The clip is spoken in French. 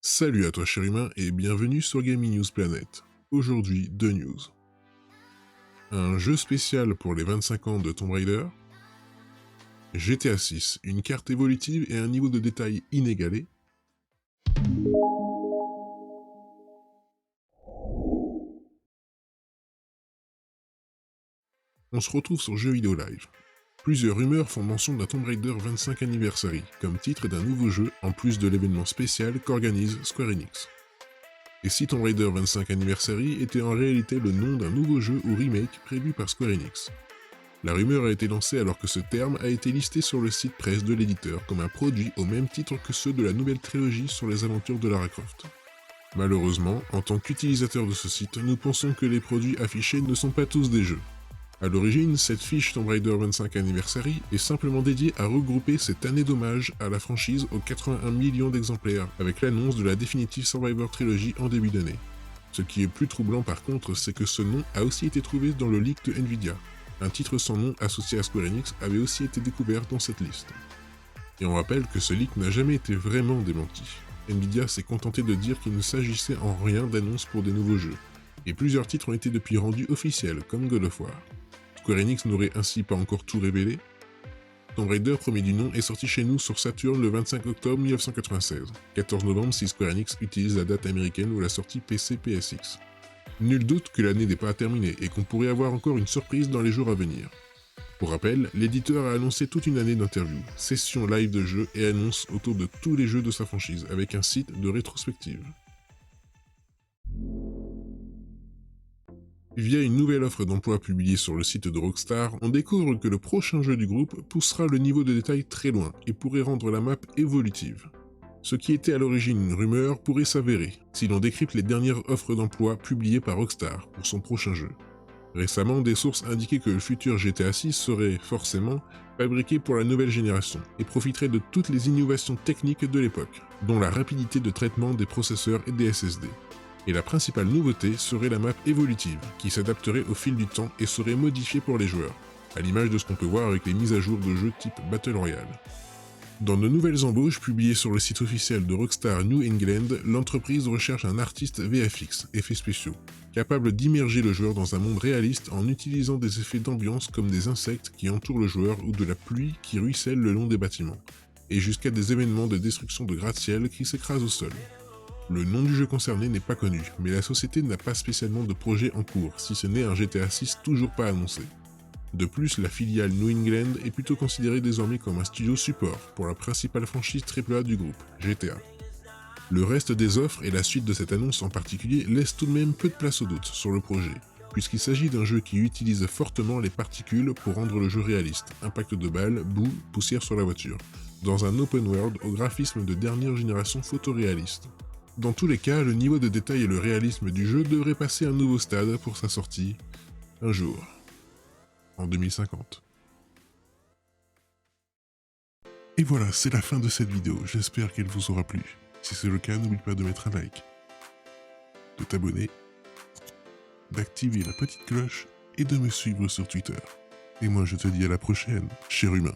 Salut à toi cher humain et bienvenue sur Gaming News Planet. Aujourd'hui, 2 news. Un jeu spécial pour les 25 ans de Tomb Raider. GTA 6, une carte évolutive et un niveau de détail inégalé. On se retrouve sur Jeux Vidéo Live. Plusieurs rumeurs font mention d'un Tomb Raider 25 Anniversary comme titre d'un nouveau jeu en plus de l'événement spécial qu'organise Square Enix. Et si Tomb Raider 25 Anniversary était en réalité le nom d'un nouveau jeu ou remake prévu par Square Enix. La rumeur a été lancée alors que ce terme a été listé sur le site presse de l'éditeur comme un produit au même titre que ceux de la nouvelle trilogie sur les aventures de Lara Croft. Malheureusement, en tant qu'utilisateur de ce site, nous pensons que les produits affichés ne sont pas tous des jeux. A l'origine, cette fiche Tomb Raider 25 Anniversary est simplement dédiée à regrouper cette année d'hommage à la franchise aux 81 millions d'exemplaires, avec l'annonce de la Definitive Survivor Trilogy en début d'année. Ce qui est plus troublant par contre, c'est que ce nom a aussi été trouvé dans le leak de Nvidia. Un titre sans nom associé à Square Enix avait aussi été découvert dans cette liste. Et on rappelle que ce leak n'a jamais été vraiment démenti. Nvidia s'est contenté de dire qu'il ne s'agissait en rien d'annonce pour des nouveaux jeux, et plusieurs titres ont été depuis rendus officiels, comme God of War. Square Enix n'aurait ainsi pas encore tout révélé. Tomb Raider, premier du nom, est sorti chez nous sur Saturn le 25 octobre 1996, 14 novembre si Square Enix utilise la date américaine ou la sortie PC-PSX. Nul doute que l'année n'est pas terminée et qu'on pourrait avoir encore une surprise dans les jours à venir. Pour rappel, l'éditeur a annoncé toute une année d'interviews, sessions live de jeux et annonces autour de tous les jeux de sa franchise avec un site de rétrospective. Via une nouvelle offre d'emploi publiée sur le site de Rockstar, on découvre que le prochain jeu du groupe poussera le niveau de détail très loin et pourrait rendre la map évolutive. Ce qui était à l'origine une rumeur pourrait s'avérer, si l'on décrypte les dernières offres d'emploi publiées par Rockstar pour son prochain jeu. Récemment, des sources indiquaient que le futur GTA 6 serait, forcément, fabriqué pour la nouvelle génération, et profiterait de toutes les innovations techniques de l'époque, dont la rapidité de traitement des processeurs et des SSD. Et la principale nouveauté serait la map évolutive, qui s'adapterait au fil du temps et serait modifiée pour les joueurs, à l'image de ce qu'on peut voir avec les mises à jour de jeux type Battle Royale. Dans de nouvelles embauches publiées sur le site officiel de Rockstar New England, l'entreprise recherche un artiste VFX, effets spéciaux, capable d'immerger le joueur dans un monde réaliste en utilisant des effets d'ambiance comme des insectes qui entourent le joueur ou de la pluie qui ruisselle le long des bâtiments, et jusqu'à des événements de destruction de gratte-ciel qui s'écrasent au sol. Le nom du jeu concerné n'est pas connu, mais la société n'a pas spécialement de projet en cours, si ce n'est un GTA 6 toujours pas annoncé. De plus, la filiale New England est plutôt considérée désormais comme un studio support pour la principale franchise AAA du groupe, GTA. Le reste des offres et la suite de cette annonce en particulier laissent tout de même peu de place au doute sur le projet, puisqu'il s'agit d'un jeu qui utilise fortement les particules pour rendre le jeu réaliste, impact de balles, boue, poussière sur la voiture, dans un open world au graphisme de dernière génération photoréaliste. Dans tous les cas, le niveau de détail et le réalisme du jeu devraient passer un nouveau stade pour sa sortie, un jour, en 2050. Et voilà, c'est la fin de cette vidéo, j'espère qu'elle vous aura plu. Si c'est le cas, n'oublie pas de mettre un like, de t'abonner, d'activer la petite cloche et de me suivre sur Twitter. Et moi je te dis à la prochaine, cher humain.